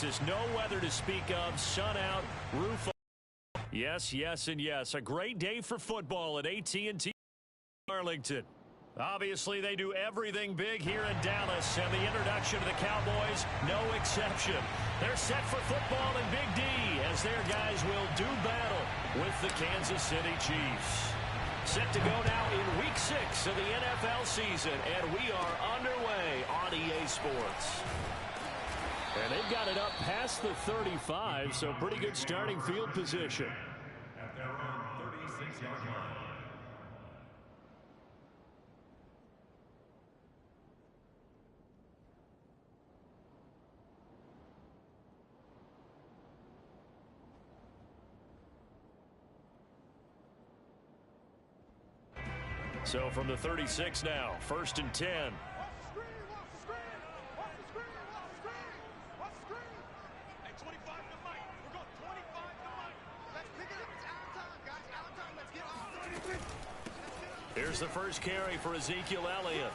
There's no weather to speak of. Sun out, roof on. Yes, yes, and yes. A great day for football at AT&T Arlington. Obviously, they do everything big here in Dallas, and the introduction to the Cowboys, no exception. They're set for football in Big D as their guys will do battle with the Kansas City Chiefs. Set to go now in Week 6 of the NFL season, and we are underway on EA Sports. And they've got it up past the 35, so pretty good starting field position. At their own 36-yard line. So from the 36 now, 1st and 10. Here's the first carry for Ezekiel Elliott.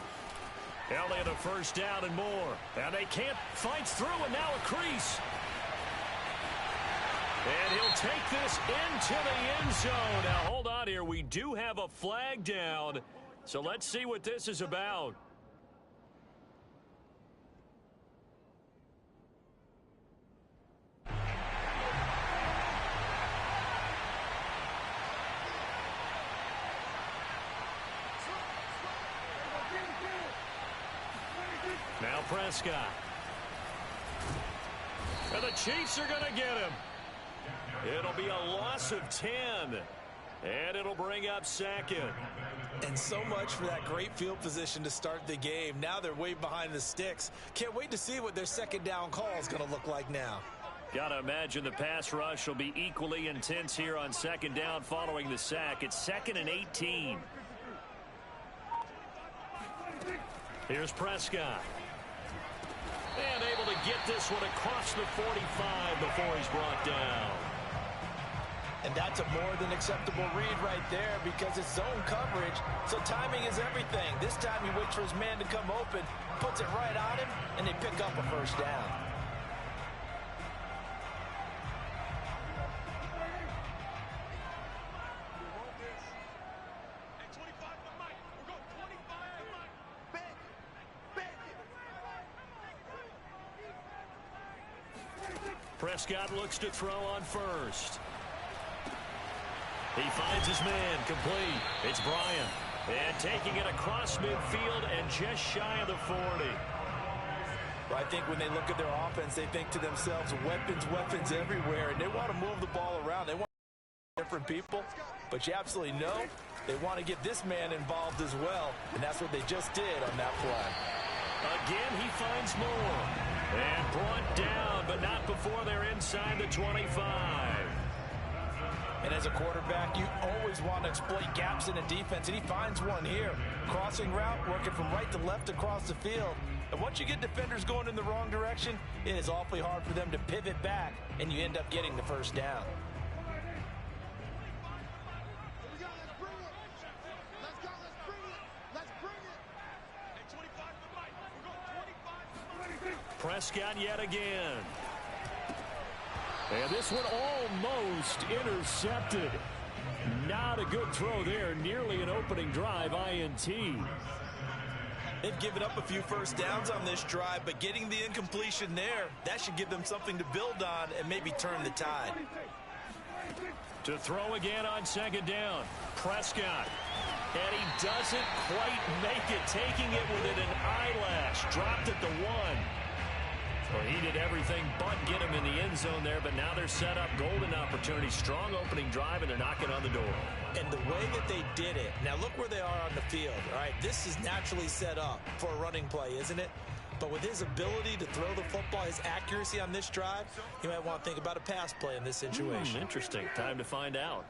Elliott a first down and more. And they can't fight through, and now a crease. And he'll take this into the end zone. Now, hold on here. We do have a flag down. So let's see what this is about. Now Prescott. And the Chiefs are going to get him. It'll be a loss of 10. And it'll bring up second. And so much for that great field position to start the game. Now they're way behind the sticks. Can't wait to see what their second down call is going to look like now. Got to imagine the pass rush will be equally intense here on second down following the sack. It's 2nd and 18. Here's Prescott. And able to get this one across the 45 before he's brought down. And that's a more than acceptable read right there because it's zone coverage, so timing is everything. This time he waits for his man to come open, puts it right on him, and they pick up a first down. Prescott looks to throw on first. He finds his man complete. It's Bryant. And taking it across midfield and just shy of the 40. Well, I think when they look at their offense, they think to themselves, weapons everywhere. And they want to move the ball around. They want different people. But you absolutely know they want to get this man involved as well. And that's what they just did on that play. Again, he finds more. And brought down, but not before they're inside the 25. And as a quarterback, you always want to exploit gaps in a defense, and he finds one here. Crossing route, working from right to left across the field. And once you get defenders going in the wrong direction, it is awfully hard for them to pivot back, and you end up getting the first down. Prescott yet again. And this one almost intercepted. Not a good throw there. Nearly an opening drive INT. They've given up a few first downs on this drive, but getting the incompletion there, that should give them something to build on and maybe turn the tide. To throw again on second down. Prescott. And he doesn't quite make it. Taking it within an eyelash. Dropped at the 1. Well, he did everything but get him in the end zone there, but now they're set up. Golden opportunity, strong opening drive, and they're knocking on the door. And the way that they did it, now look where they are on the field. All right, this is naturally set up for a running play, isn't it? But with his ability to throw the football, his accuracy on this drive, you might want to think about a pass play in this situation. Interesting. Time to find out.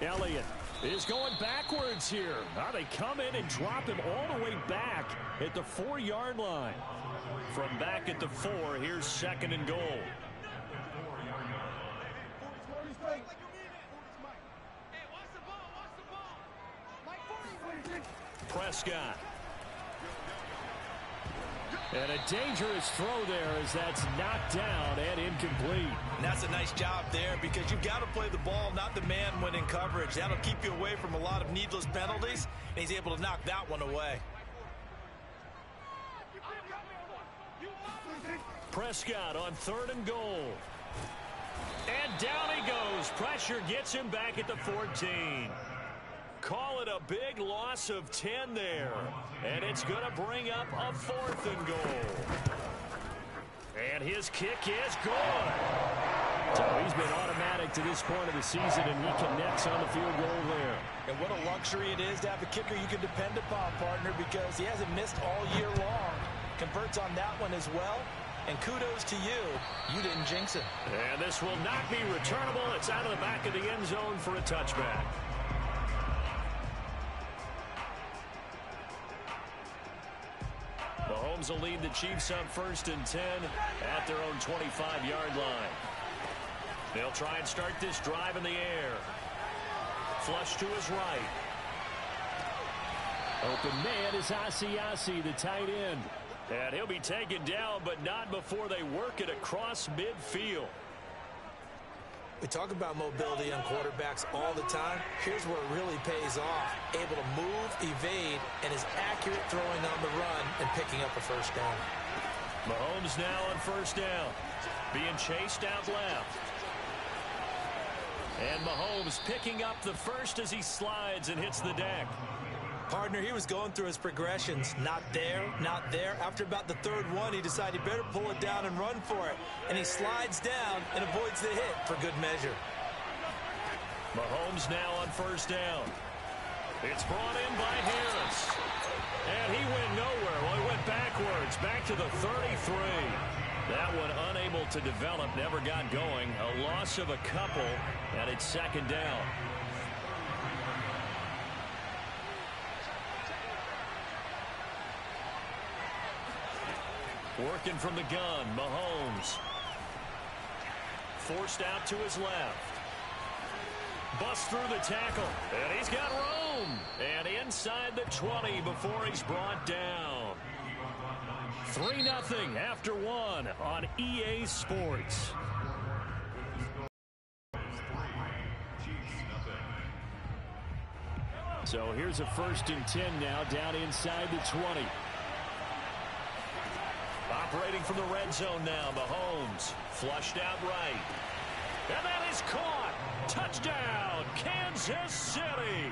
Elliott is going backwards here. Now they come in and drop him all the way back at the 4-yard line. From back at the 4, here's 2nd and goal. Prescott. And a dangerous throw there as that's knocked down and incomplete. And that's a nice job there because you've got to play the ball, not the man when in coverage. That'll keep you away from a lot of needless penalties, and he's able to knock that one away. Prescott on 3rd and goal. And down he goes. Pressure gets him back at the 14. Call it a big loss of 10 there. And it's going to bring up a 4th and goal. And his kick is good. So he's been automatic to this point of the season, and he connects on the field goal there. And what a luxury it is to have a kicker you can depend upon, partner, because he hasn't missed all year long. Converts on that one as well. And kudos to you. You didn't jinx it. And this will not be returnable. It's out of the back of the end zone for a touchback. Mahomes will lead the Chiefs up 1st and 10 at their own 25-yard line. They'll try and start this drive in the air. Flush to his right. Open man is Asiasi, the tight end. And he'll be taken down, but not before they work it across midfield. We talk about mobility on quarterbacks all the time. Here's where it really pays off. Able to move, evade, and is accurate throwing on the run and picking up a first down. Mahomes now on 1st down. Being chased out left. And Mahomes picking up the first as he slides and hits the deck. Partner, he was going through his progressions. Not there, not there. After about the 3rd one, he decided he better pull it down and run for it. And he slides down and avoids the hit for good measure. Mahomes now on 1st down. It's brought in by Harris. And he went nowhere. Well, he went backwards, back to the 33. That one unable to develop, never got going. A loss of a couple, and it's 2nd down. Working from the gun, Mahomes. Forced out to his left. Busts through the tackle, and he's got room. And inside the 20 before he's brought down. 3-0 after 1 on EA Sports. So here's a 1st and 10 now down inside the 20. Operating from the red zone now, Mahomes flushed out right. And that is caught. Touchdown, Kansas City.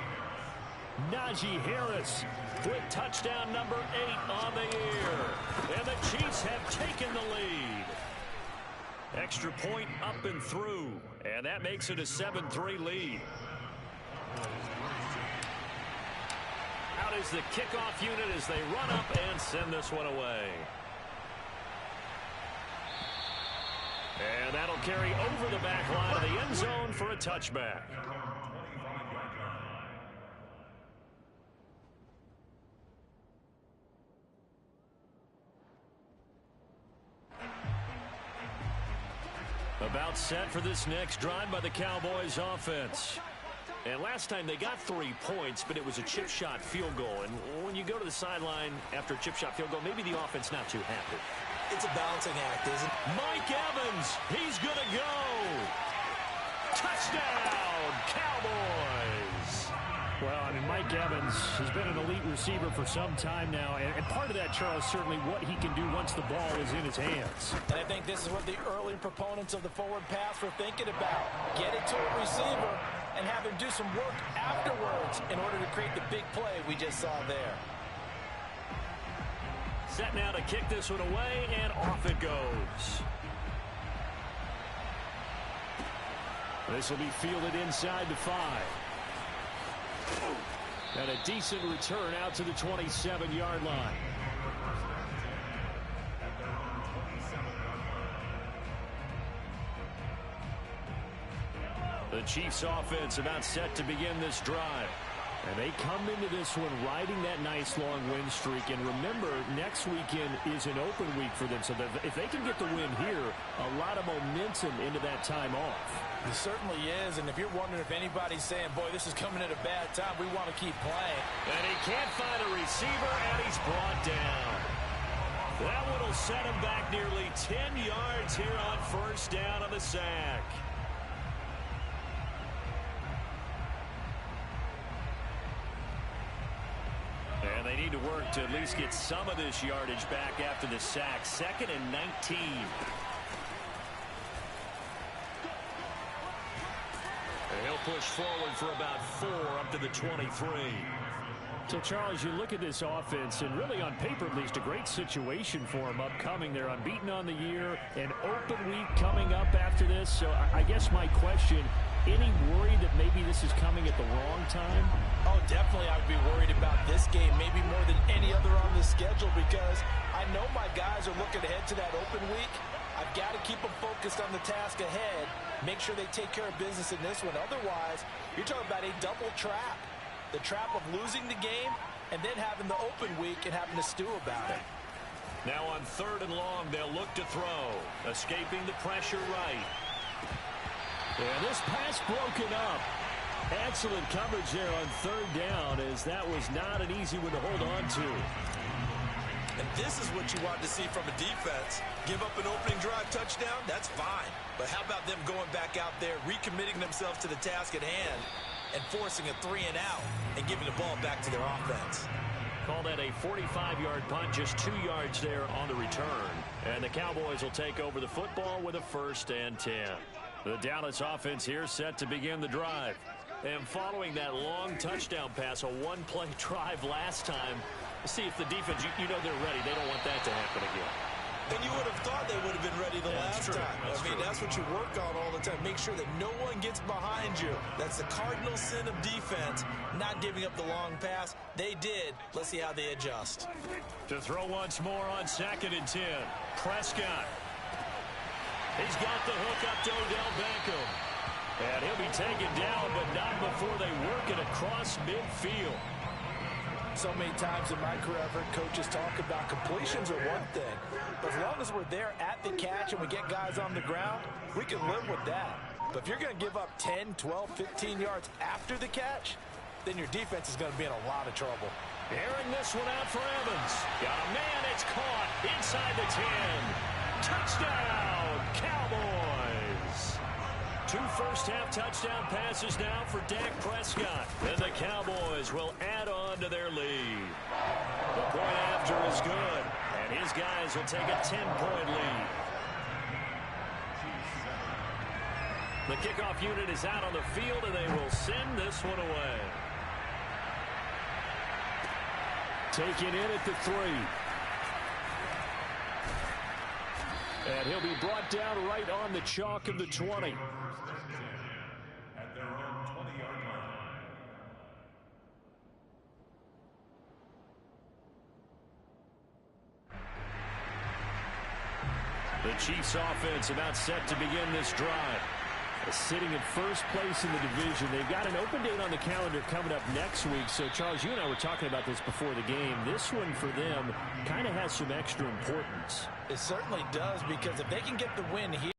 Najee Harris with touchdown number 8 on the year. And the Chiefs have taken the lead. Extra point up and through. And that makes it a 7-3 lead. Out is the kickoff unit as they run up and send this one away. And that'll carry over the back line of the end zone for a touchback. About set for this next drive by the Cowboys offense. And last time they got 3 points, but it was a chip shot field goal. And when you go to the sideline after a chip shot field goal, maybe the offense not too happy. It's a balancing act, isn't it? Mike Evans, he's going to go. Touchdown, Cowboys. Well, I mean, Mike Evans has been an elite receiver for some time now. And part of that, Charles, certainly what he can do once the ball is in his hands. And I think this is what the early proponents of the forward pass were thinking about. Get it to a receiver and have him do some work afterwards in order to create the big play we just saw there. Set now to kick this one away, and off it goes. This will be fielded inside the 5. And a decent return out to the 27-yard line. The Chiefs offense about set to begin this drive. And they come into this one riding that nice long win streak. And remember, next weekend is an open week for them. So that if they can get the win here, a lot of momentum into that time off. It certainly is. And if you're wondering if anybody's saying, boy, this is coming at a bad time, we want to keep playing. And he can't find a receiver, and he's brought down. That one will set him back nearly 10 yards here on first down on the sack. And they need to work to at least get some of this yardage back after the sack. 2nd and 19. And he'll push forward for about 4 up to the 23. So, Charles, you look at this offense, and really on paper at least, a great situation for them upcoming. They're unbeaten on the year, an open week coming up after this. So I guess my question, any worry that maybe this is coming at the wrong time? Oh, definitely I would be worried about this game, maybe more than any other on the schedule, because I know my guys are looking ahead to that open week. I've got to keep them focused on the task ahead, make sure they take care of business in this one. Otherwise, you're talking about a double trap. The trap of losing the game and then having the open week and having to stew about it. Now on 3rd and long, they'll look to throw. Escaping the pressure right. And this pass broken up. Excellent coverage there on 3rd down, as that was not an easy one to hold on to. And this is what you want to see from a defense. Give up an opening drive touchdown, that's fine. But how about them going back out there, recommitting themselves to the task at hand, and forcing a 3 and out and giving the ball back to their offense. Call that a 45-yard punt, just 2 yards there on the return. And the Cowboys will take over the football with a 1st and 10. The Dallas offense here set to begin the drive. And following that long touchdown pass, a one-play drive last time, see if the defense, you know they're ready. They don't want that to happen again. And you would have thought they would have been ready the last time. That's what you work on all the time. Make sure that no one gets behind you. That's the cardinal sin of defense, not giving up the long pass. They did. Let's see how they adjust. To throw once more on 2nd and 10. Prescott. He's got the hook up to Odell Beckham. And he'll be taken down, but not before they work it across midfield. So many times in my career, I've heard coaches talk about completions are one thing. But as long as we're there at the catch and we get guys on the ground, we can live with that. But if you're going to give up 10, 12, 15 yards after the catch, then your defense is going to be in a lot of trouble. Airing this one out for Evans. Got a man, it's caught inside the 10. Touchdown, Cowboys. 2 first-half touchdown passes now for Dak Prescott. And the Cowboys will add on to their lead. The point after is good. And his guys will take a 10-point lead. The kickoff unit is out on the field, and they will send this one away. Taken in at the 3. And he'll be brought down right on the chalk of the 20. At their own 20-yard line. The Chiefs offense about set to begin this drive. Sitting in first place in the division. They've got an open date on the calendar coming up next week. So, Charles, you and I were talking about this before the game. This one for them kind of has some extra importance. It certainly does, because if they can get the win here,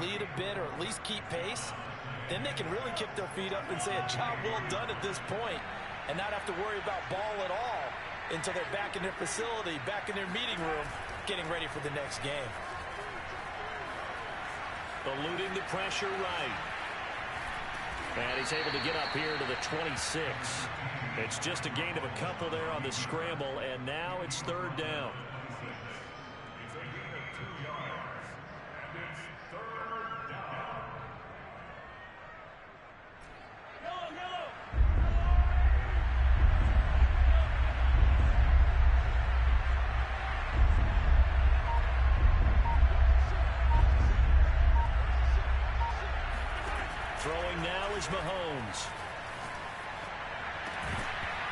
lead a bit or at least keep pace, then they can really kick their feet up and say a job well done at this point and not have to worry about ball at all until they're back in their facility, back in their meeting room, getting ready for the next game. Eluding the pressure right. And he's able to get up here to the 26. It's just a gain of a couple there on the scramble, and now it's 3rd down. It's a gain of 2 yards, and it's 3rd down. Throwing now is Mahomes.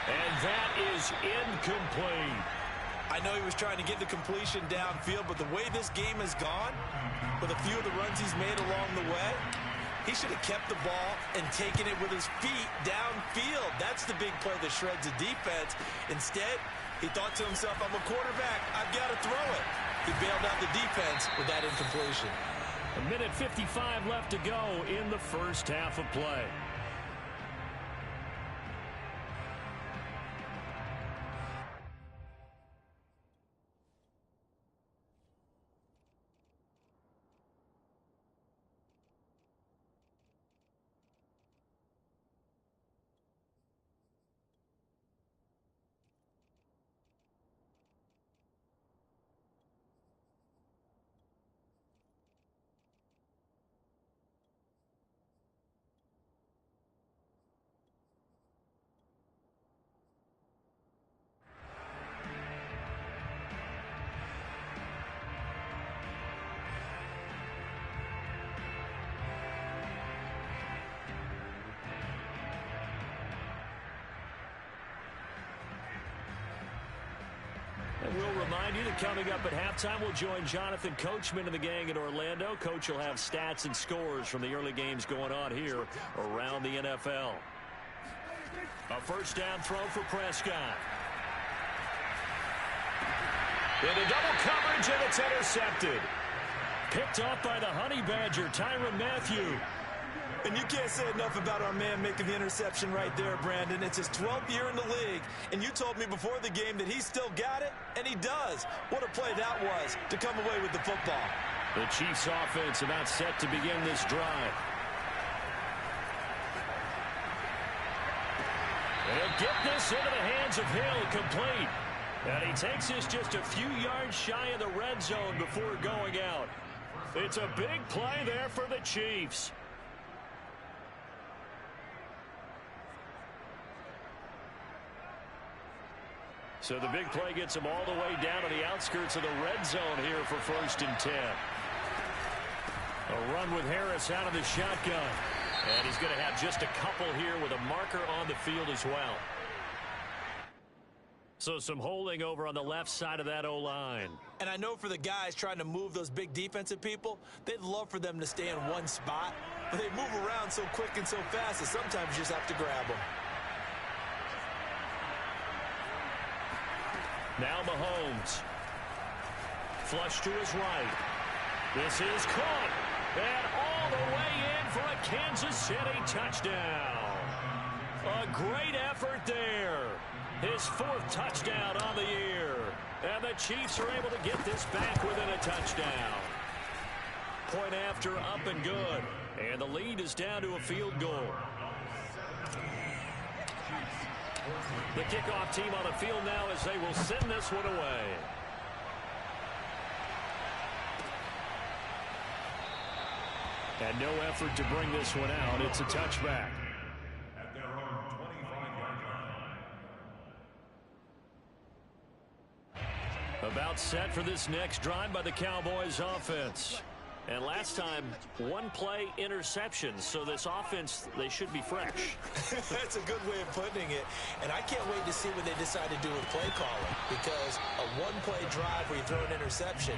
And that is incomplete. I know he was trying to get the completion downfield, but the way this game has gone, with a few of the runs he's made along the way, he should have kept the ball and taken it with his feet downfield. That's the big play that shreds the defense. Instead, he thought to himself, I'm a quarterback, I've got to throw it. He bailed out the defense with that incompletion. A minute 55 left to go in the first half of play. remind you that coming up at halftime, we'll join Jonathan Coachman and the gang in Orlando. Coach will have stats and scores from the early games going on here around the NFL. A first down throw for Prescott. Into double coverage, and it's intercepted. Picked off by the Honey Badger, Tyrann Mathieu. And you can't say enough about our man making the interception right there, Brandon. It's his 12th year in the league, and you told me before the game that he still got it, and he does. What a play that was to come away with the football. The Chiefs offense about set to begin this drive. They'll get this into the hands of Hill, complete. And he takes this just a few yards shy of the red zone before going out. It's a big play there for the Chiefs. So the big play gets him all the way down to the outskirts of the red zone here for 1st and 10. A run with Harris out of the shotgun. And he's going to have just a couple here with a marker on the field as well. So some holding over on the left side of that O-line. And I know for the guys trying to move those big defensive people, they'd love for them to stay in one spot. But they move around so quick and so fast that sometimes you just have to grab them. Now Mahomes. Flush to his right. This is caught. And all the way in for a Kansas City touchdown. A great effort there. His 4th touchdown on the year. And the Chiefs are able to get this back within a touchdown. Point after, up and good. And the lead is down to a field goal. The kickoff team on the field now as they will send this one away. And no effort to bring this one out. It's a touchback. At their own 25-yard line. About set for this next drive by the Cowboys offense. And last time, 1-play interception. So this offense, they should be fresh. That's a good way of putting it. And I can't wait to see what they decide to do with play calling. Because a 1-play drive where you throw an interception,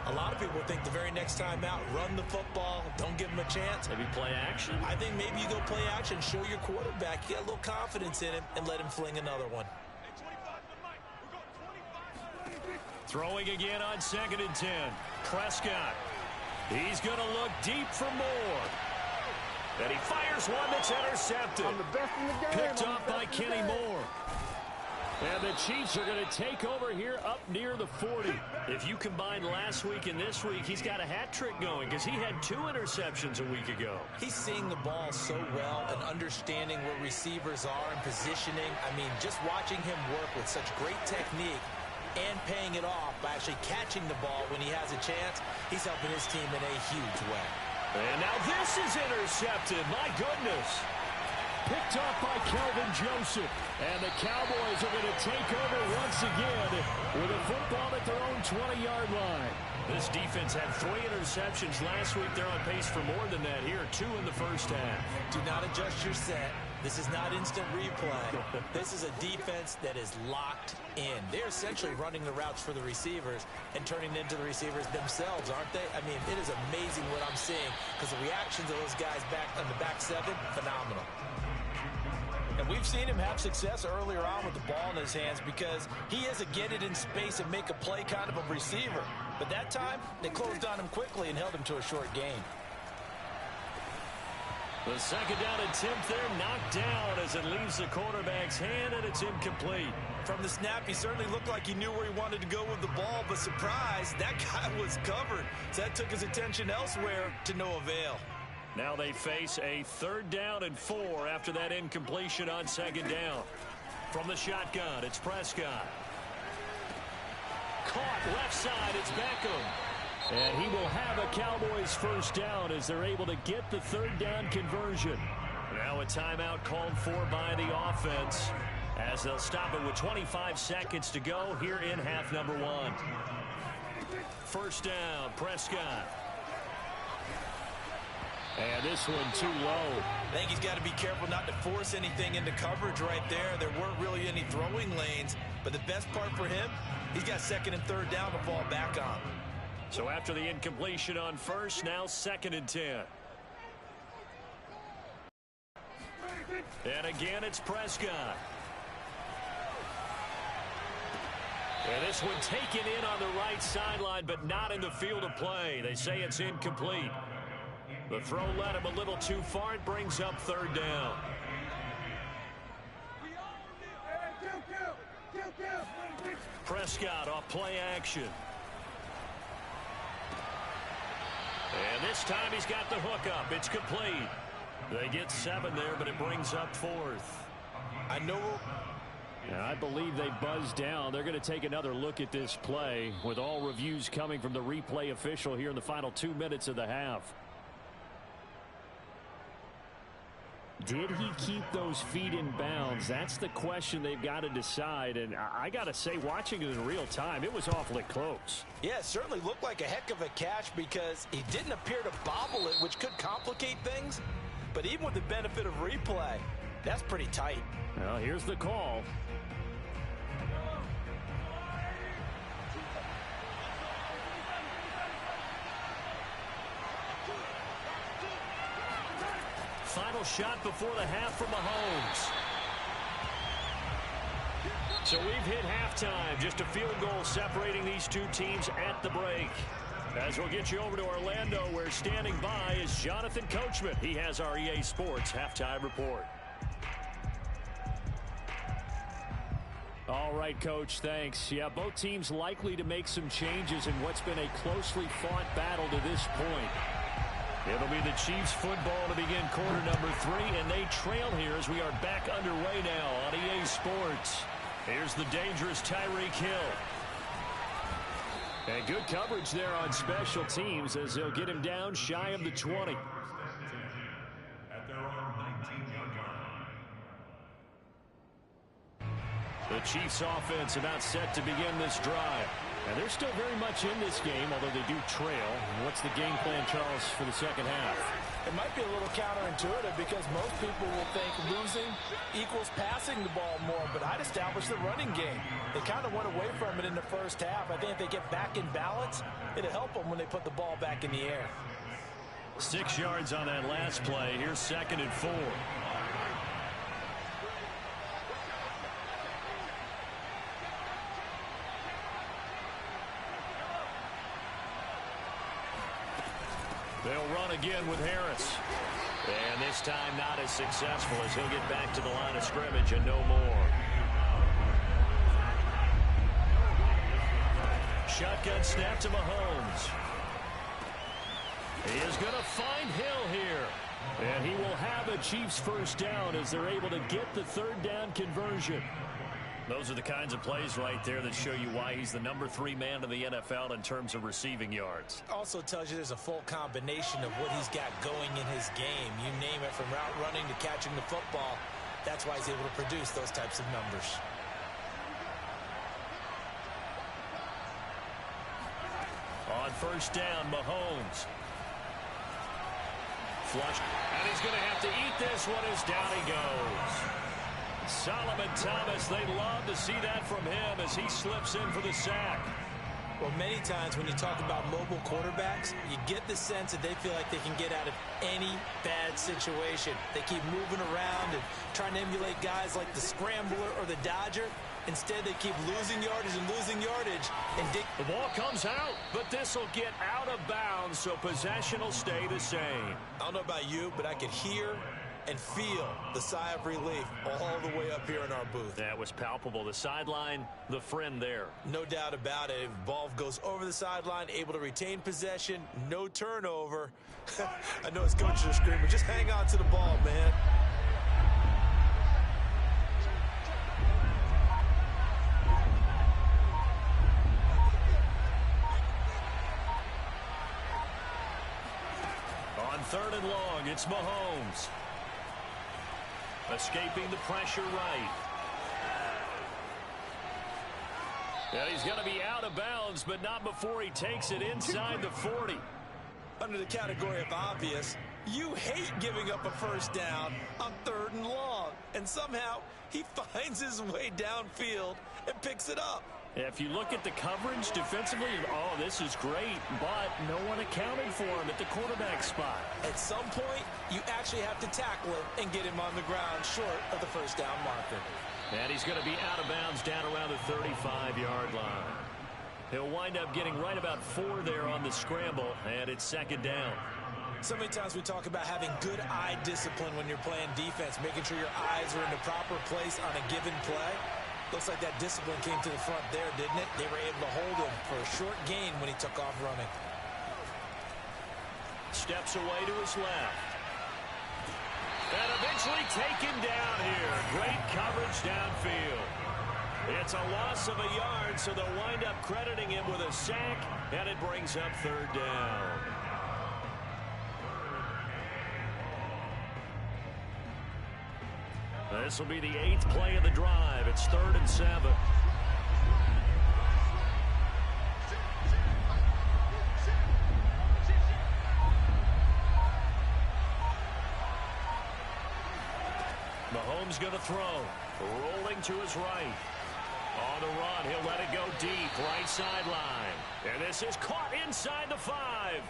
a lot of people think the very next time out, run the football, don't give them a chance. Maybe play action? I think maybe you go play action, show your quarterback, you got a little confidence in him, and let him fling another one. Throwing again on 2nd and 10. Prescott. He's going to look deep for more. And he fires one that's intercepted. I'm the best in the game. Picked off by Kenny Moore. And the Chiefs are going to take over here up near the 40. If you combine last week and this week, he's got a hat trick going because he had 2 interceptions a week ago. He's seeing the ball so well and understanding where receivers are and positioning. I mean, just watching him work with such great technique and paying it off by actually catching the ball when he has a chance, he's helping his team in a huge way. And now this is intercepted. My goodness. Picked off by Kelvin Joseph. And the Cowboys are going to take over once again with a football at their own 20-yard line. This defense had 3 interceptions last week. They're on pace for more than that here. 2 in the first half. Do not adjust your set. This is not instant replay. This is a defense that is locked in. They're essentially running the routes for the receivers and turning it into the receivers themselves, aren't they? I mean, it is amazing what I'm seeing because the reactions of those guys back on the back 7, phenomenal. And we've seen him have success earlier on with the ball in his hands because he is a get it in space and make a play kind of a receiver. But that time, they closed on him quickly and held him to a short gain. The 2nd down attempt there knocked down as it leaves the quarterback's hand, and it's incomplete. From the snap, he certainly looked like he knew where he wanted to go with the ball, but surprise, that guy was covered. So that took his attention elsewhere to no avail. Now they face a 3rd down and 4 after that incompletion on 2nd down. From the shotgun, it's Prescott. Caught left side, it's Beckham. And he will have a Cowboys 1st down as they're able to get the 3rd down conversion. Now a timeout called for by the offense as they'll stop it with 25 seconds to go here in half number 1. 1st down, Prescott. And this one too low. I think he's got to be careful not to force anything into coverage right there. There weren't really any throwing lanes. But the best part for him, he's got second and third down to fall back on. So after the incompletion on first, now 2nd and 10. And again, it's Prescott. And this one taken in on the right sideline, but not in the field of play. They say it's incomplete. The throw led him a little too far. It brings up 3rd down. Prescott off play action. And this time he's got the hook up. It's complete. They get 7 there, but it brings up 4th. I know. I believe they buzzed down. They're going to take another look at this play with all reviews coming from the replay official here in the final 2 minutes of the half. Did he keep those feet in bounds? That's the question they've got to decide. And I got to say, watching it in real time, it was awfully close. Yeah, it certainly looked like a heck of a catch because he didn't appear to bobble it, which could complicate things. But even with the benefit of replay, that's pretty tight. Well, here's the call. Final shot before the half for Mahomes. So we've hit halftime. Just a field goal separating these two teams at the break. As we'll get you over to Orlando, where standing by is Jonathan Coachman. He has our EA Sports halftime report. All right, Coach, thanks. Yeah, both teams likely to make some changes in what's been a closely fought battle to this point. It'll be the Chiefs football to begin quarter number 3, and they trail here as we are back underway now on EA Sports. Here's the dangerous Tyreek Hill. And good coverage there on special teams as they'll get him down shy of the 20. At their own 19-yard line. The Chiefs offense about set to begin this drive. And they're still very much in this game, although they do trail. What's the game plan, Charles, for the second half? It might be a little counterintuitive because most people will think losing equals passing the ball more, but I'd establish the running game. They kind of went away from it in the first half. I think if they get back in balance, it'll help them when they put the ball back in the air. 6 yards on that last play. Here's 2nd and 4. They'll run again with Harris. And this time not as successful as he'll get back to the line of scrimmage and no more. Shotgun snap to Mahomes. He is going to find Hill here. And he will have a Chiefs first down as they're able to get the 3rd down conversion. Those are the kinds of plays right there that show you why he's the number 3 man in the NFL in terms of receiving yards. Also tells you there's a full combination of what he's got going in his game. You name it, from route running to catching the football. That's why he's able to produce those types of numbers. On first down, Mahomes. Flush. And he's going to have to eat this one as down he goes. Solomon Thomas, they love to see that from him as he slips in for the sack. Well, many times when you talk about mobile quarterbacks, you get the sense that they feel like they can get out of any bad situation. They keep moving around and trying to emulate guys like the Scrambler or the Dodger. Instead, they keep losing yardage and losing yardage. And the ball comes out, but this will get out of bounds, so possession will stay the same. I don't know about you, but I could hear and feel the sigh of relief all the way up here in our booth. That was palpable. The sideline, the friend there. No doubt about it. If ball goes over the sideline, able to retain possession, no turnover. I know his coaches are screaming, just hang on to the ball, man. On 3rd and long, it's Mahomes. Escaping the pressure right. And he's going to be out of bounds, but not before he takes it inside the 40. Under the category of obvious, you hate giving up a first down on 3rd and long. and somehow he finds his way downfield and picks it up. If you look at the coverage defensively, oh, this is great, but no one accounted for him at the quarterback spot. At some point, you actually have to tackle him and get him on the ground short of the first down marker. And he's going to be out of bounds down around the 35-yard line. He'll wind up getting right about 4 there on the scramble, and it's second down. So many times we talk about having good eye discipline when you're playing defense, making sure your eyes are in the proper place on a given play. Looks like that discipline came to the front there, didn't it? They were able to hold him for a short gain when he took off running. Steps away to his left. And eventually taken down here. Great coverage downfield. It's a loss of a yard, so they'll wind up crediting him with a sack, and it brings up third down. This will be the 8th play of the drive. It's 3rd and 7. Mahomes going to throw. Rolling to his right. On the run, he'll let it go deep. Right sideline. And this is caught inside the 5.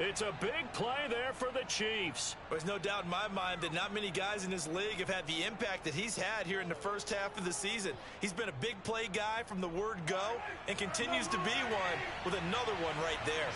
It's a big play there for the Chiefs. There's no doubt in my mind that not many guys in this league have had the impact that he's had here in the first half of the season. He's been a big play guy from the word go and continues to be one with another one right there.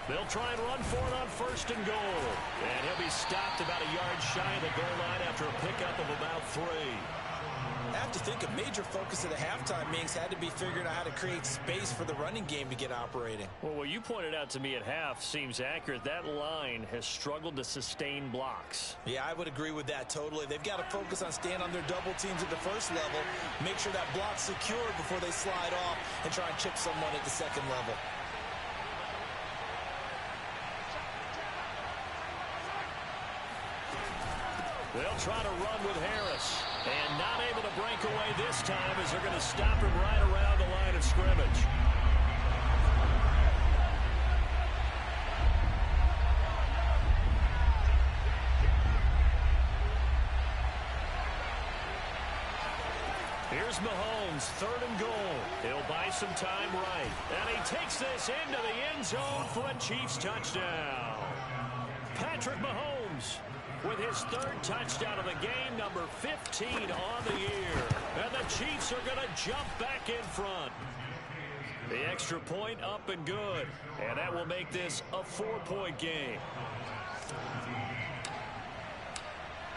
They'll try and run for it on 1st and goal. And he'll be stopped about a yard shy of the goal line after a pickup of about 3. I have to think a major focus of the halftime meetings had to be figuring out how to create space for the running game to get operating. Well, what you pointed out to me at half seems accurate. That line has struggled to sustain blocks. Yeah, I would agree with that totally. They've got to focus on staying on their double teams at the first level, make sure that block's secured before they slide off and try and chip someone at the second level. They'll try to run with Harris. And not able to break away this time as they're going to stop him right around the line of scrimmage. Here's Mahomes, 3rd and goal. He'll buy some time right. And he takes this into the end zone for a Chiefs touchdown. Patrick Mahomes with his 3rd touchdown of the game, number 15 on the year. And the Chiefs are going to jump back in front. The extra point up and good. And that will make this a 4-point game.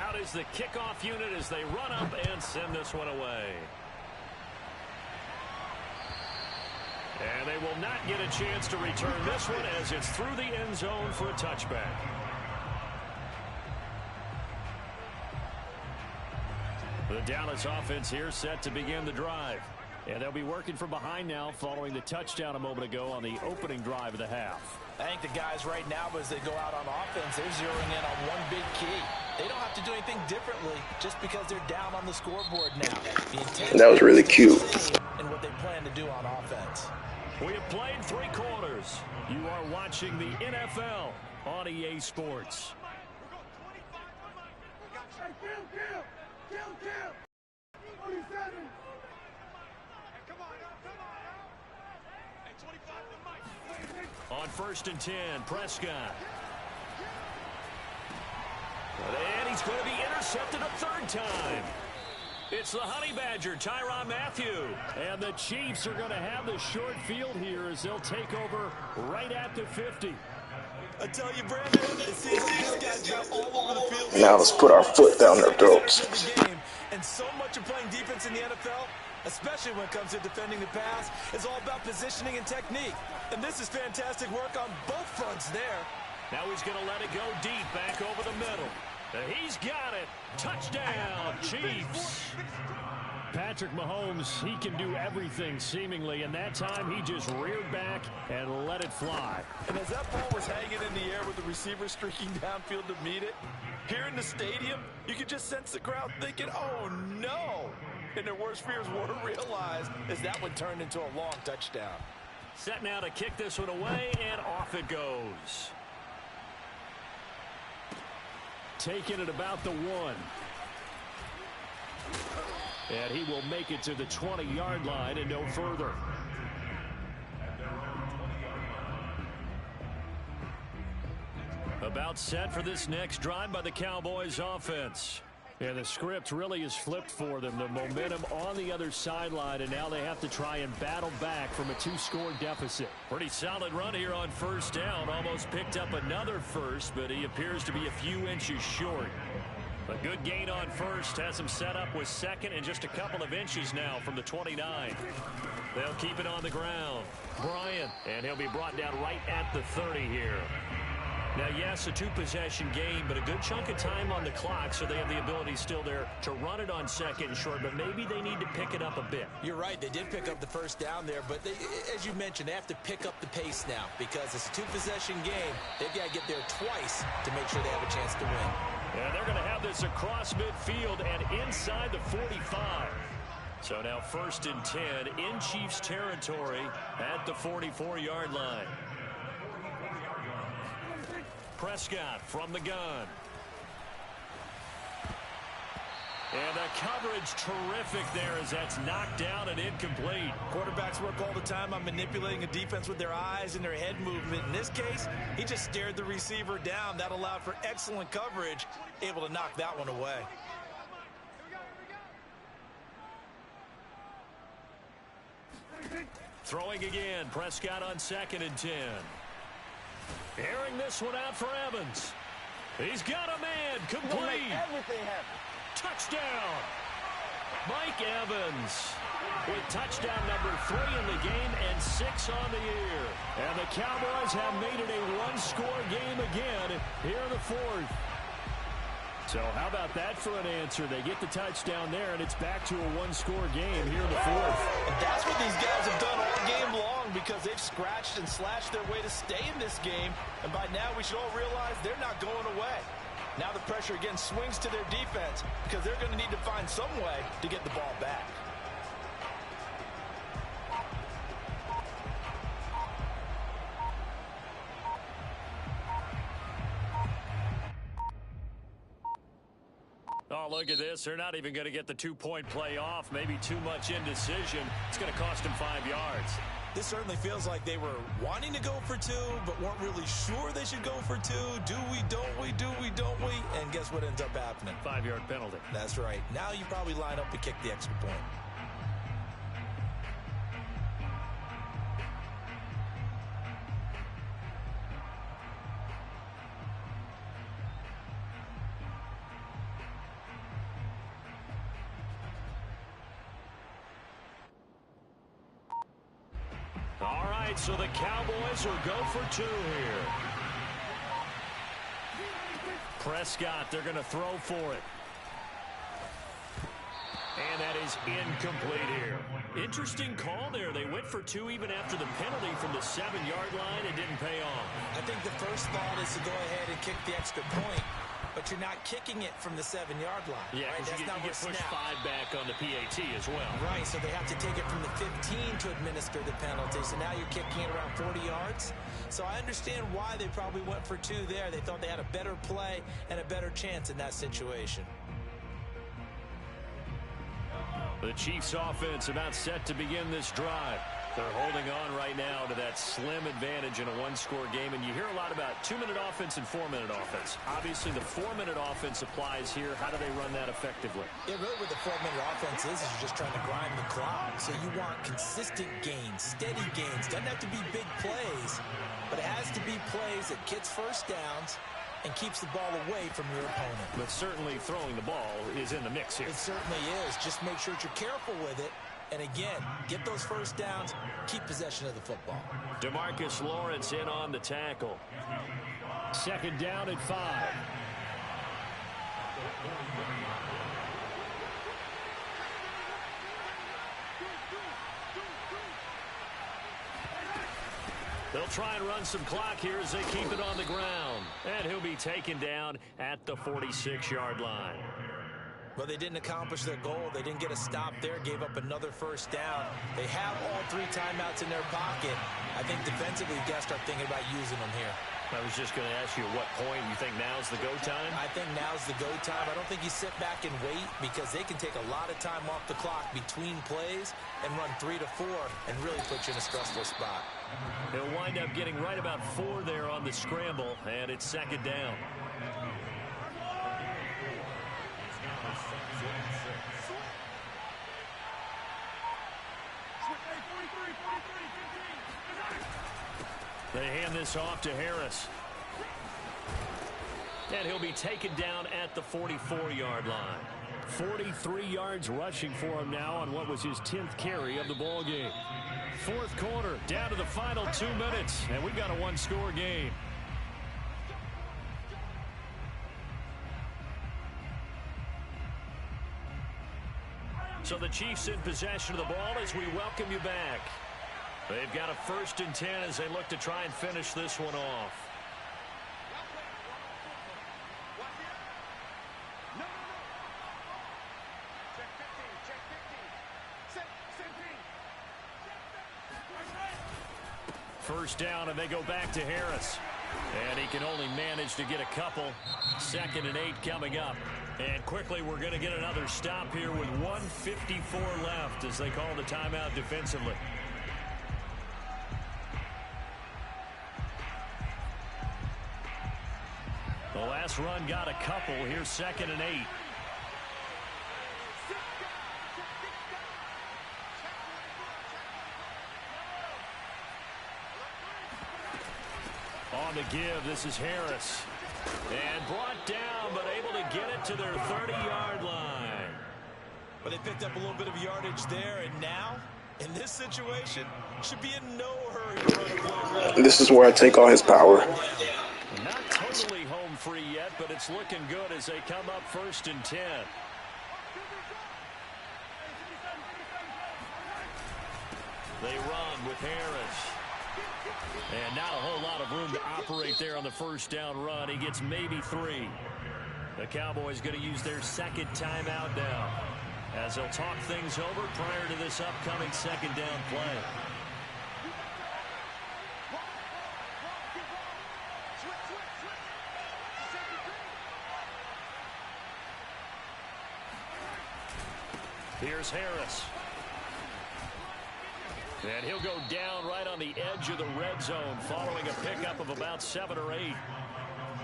Out is the kickoff unit as they run up and send this one away. And they will not get a chance to return this one as it's through the end zone for a touchback. The Dallas offense here set to begin the drive. And they'll be working from behind now following the touchdown a moment ago on the opening drive of the half. I think the guys right now, as they go out on offense, they're zeroing in on one big key. They don't have to do anything differently just because they're down on the scoreboard now. That was really cute. And what they plan to do on offense. We have played 3 quarters. You are watching the NFL on EA Sports. On 1st and 10, Prescott. And he's going to be intercepted a 3rd time. It's the Honey Badger, Tyrann Mathieu. And the Chiefs are going to have the short field here as they'll take over right at the 50. I tell you, Brandon, it seems like these guys got all over the field. Now let's put our foot down their throats. And so much of playing defense in the NFL, especially when it comes to defending the pass, is all about positioning and technique. And this is fantastic work on both fronts there. Now he's going to let it go deep back over the middle. He's got it. Touchdown, Chiefs. Patrick Mahomes, he can do everything seemingly, and that time he just reared back and let it fly. And as that ball was hanging in the air with the receiver streaking downfield to meet it, here in the stadium, you could just sense the crowd thinking, oh no. and their worst fears were realized as that one turned into a long touchdown. Set now to kick this one away, and off it goes. Taking it about the 1. And he will make it to the 20-yard line and no further. About set for this next drive by the Cowboys offense. And the script really is flipped for them. The momentum on the other sideline, and now they have to try and battle back from a 2-score deficit. Pretty solid run here on first down. Almost picked up another first, but he appears to be a few inches short. A good gain on first. Has him set up with second and just a couple of inches now from the 29. They'll keep it on the ground. Bryant, and he'll be brought down right at the 30 here. Now, yes, a 2-possession game, but a good chunk of time on the clock, so they have the ability still there to run it on second and short, but maybe they need to pick it up a bit. You're right. They did pick up the first down there, but as you mentioned, they have to pick up the pace now because it's a 2-possession game. They've got to get there twice to make sure they have a chance to win. And they're going to have this across midfield and inside the 45. So now 1st and 10 in Chiefs territory at the 44-yard line. Prescott from the gun. And the coverage terrific there as that's knocked down and incomplete. Quarterbacks work all the time on manipulating a defense with their eyes and their head movement. In this case, he just stared the receiver down. That allowed for excellent coverage, able to knock that one away. Throwing again, Prescott on 2nd and 10. Airing this one out for Evans. He's got a man, complete. Everything happen. Touchdown. Mike Evans with touchdown number 3 in the game and 6 on the year. And the Cowboys have made it a 1-score game again here in the 4th. So how about that for an answer? They get the touchdown there, and it's back to a 1-score game here in the 4th. And that's what these guys have done all game long because they've scratched and slashed their way to stay in this game. And by now, we should all realize they're not going away. Now the pressure again swings to their defense because they're going to need to find some way to get the ball back. Oh, look at this. They're not even going to get the 2-point play off. Maybe too much indecision. It's going to cost them 5 yards. This certainly feels like they were wanting to go for 2, but weren't really sure they should go for 2. Do we, don't we, do we, don't we? And guess what ends up happening? 5-yard penalty. That's right. Now you probably line up to kick the extra point. All right, so the Cowboys will go for 2 here. Prescott, they're going to throw for it. And that is incomplete here. Interesting call there. They went for 2 even after the penalty from the 7-yard line. It didn't pay off. I think the first thought is to go ahead and kick the extra point, but you're not kicking it from the 7-yard line. Yeah, right? because you get pushed 5 back on the PAT as well. Right, so they have to take it from the 15 to administer the penalty. So now you're kicking it around 40 yards. So I understand why they probably went for 2 there. They thought they had a better play and a better chance in that situation. The Chiefs offense about set to begin this drive. They're holding on right now to that slim advantage in a 1-score game. And you hear a lot about 2-minute offense and 4-minute offense. Obviously, the 4-minute offense applies here. How do they run that effectively? Yeah, really what the 4-minute offense is you're just trying to grind the clock. So you want consistent gains, steady gains. Doesn't have to be big plays, but it has to be plays that gets first downs and keeps the ball away from your opponent. But certainly throwing the ball is in the mix here. It certainly is. Just make sure that you're careful with it. And again, get those first downs, keep possession of the football. DeMarcus Lawrence in on the tackle. 2nd down and 5. They'll try and run some clock here as they keep it on the ground. And he'll be taken down at the 46-yard line. Well, they didn't accomplish their goal. They didn't get a stop there, gave up another first down. They have all 3 timeouts in their pocket. I think defensively, you got to start thinking about using them here. I was just going to ask you at what point you think now's the go time? I think now's the go time. I don't think you sit back and wait because they can take a lot of time off the clock between plays and run 3 to 4 and really put you in a stressful spot. He'll wind up getting right about 4 there on the scramble, and it's second down. They hand this off to Harris. And he'll be taken down at the 44-yard line. 43 yards rushing for him now on what was his 10th carry of the ball game. Fourth quarter, down to the final 2 minutes, and we've got a 1-score game. So the Chiefs in possession of the ball as we welcome you back. They've got a 1st and 10 as they look to try and finish this one off. First down, and they go back to Harris. And he can only manage to get a couple. 2nd and 8 coming up. And quickly, we're going to get another stop here with 1:54 left as they call the timeout defensively. The last run got a couple. Here's 2nd and 8. On the give, this is Harris. And brought down, but able to get it to their 30-yard line. But they picked up a little bit of yardage there, and now, in this situation, should be in no hurry to run a play. This is where I take all his power. Not totally home free yet, but it's looking good as they come up 1st and 10. They run with Harris. And not a whole lot of room to operate there on the first down run. He gets maybe 3. The Cowboys going to use their 2nd timeout now as they'll talk things over prior to this upcoming 2nd down play. Here's Harris. And he'll go down right on the edge of the red zone following a pickup of about 7 or 8.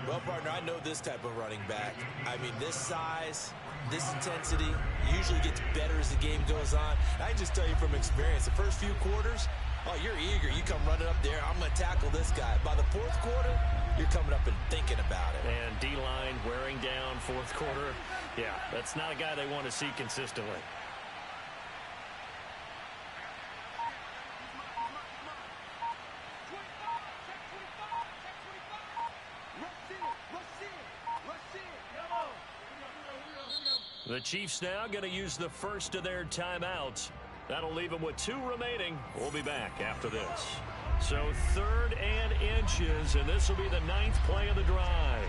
Well, partner, I know this type of running back. I mean, this size, this intensity usually gets better as the game goes on. I can just tell you from experience, the first few quarters, oh, you're eager. You come running up there, I'm going to tackle this guy. By the 4th quarter, you're coming up and thinking about it. And D-line wearing down 4th quarter. Yeah, that's not a guy they want to see consistently. The Chiefs now going to use the first of their timeouts. That'll leave them with 2 remaining. We'll be back after this. So 3rd and inches, and this will be the 9th play of the drive.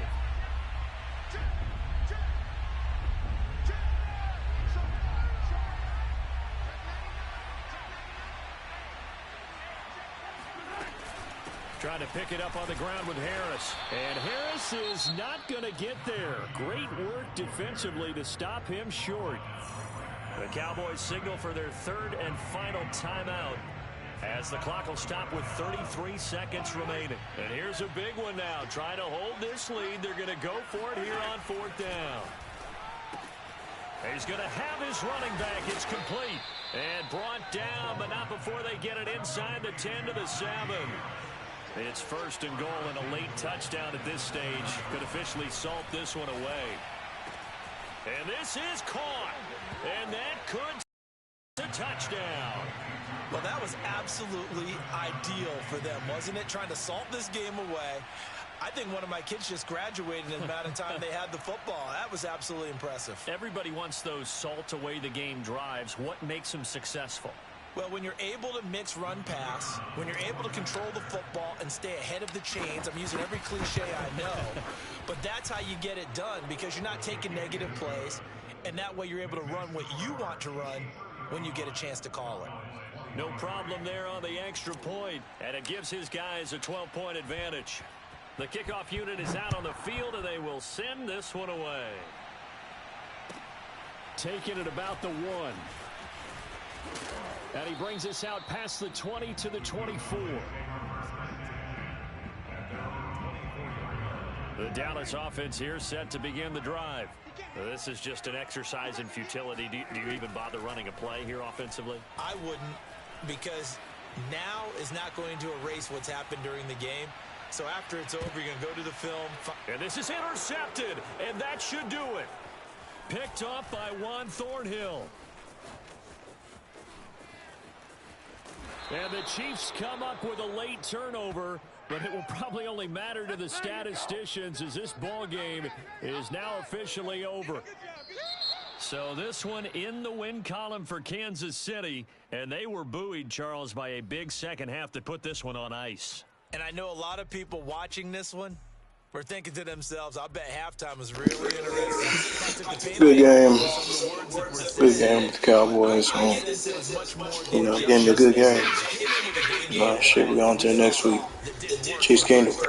Trying to pick it up on the ground with Harris. And Harris is not going to get there. Great work defensively to stop him short. The Cowboys signal for their 3rd and final timeout as the clock will stop with 33 seconds remaining. And here's a big one now. Trying to hold this lead. They're going to go for it here on 4th down. He's going to have his running back. It's complete. And brought down, but not before they get it inside the 10 to the 7. It's 1st and goal and a late touchdown at this stage. Could officially salt this one away. And this is caught. And that could be a touchdown. Well, that was absolutely ideal for them, wasn't it? Trying to salt this game away. I think one of my kids just graduated in the amount of time they had the football. That was absolutely impressive. Everybody wants those salt away the game drives. What makes them successful? Well, when you're able to mix run-pass, when you're able to control the football and stay ahead of the chains, I'm using every cliche I know, but that's how you get it done because you're not taking negative plays and that way you're able to run what you want to run when you get a chance to call it. No problem there on the extra point, and it gives his guys a 12-point advantage. The kickoff unit is out on the field, and they will send this one away. Taking it about the 1. And he brings us out past the 20 to the 24. The Dallas offense here set to begin the drive. This is just an exercise in futility. Do you even bother running a play here offensively? I wouldn't, because now is not going to erase what's happened during the game. So after it's over, you're going to go to the film. And this is intercepted, and that should do it. Picked off by Juan Thornhill. And the Chiefs come up with a late turnover, but it will probably only matter to the statisticians as this ball game is now officially over. So this one in the win column for Kansas City, and they were buoyed, Charles, by a big second half that put this one on ice. And I know a lot of people watching this one were thinking to themselves, I bet halftime was really interesting. Good game. Good game with the Cowboys. Getting a good game. Shit, we on to the next week. Chiefs Kingdom.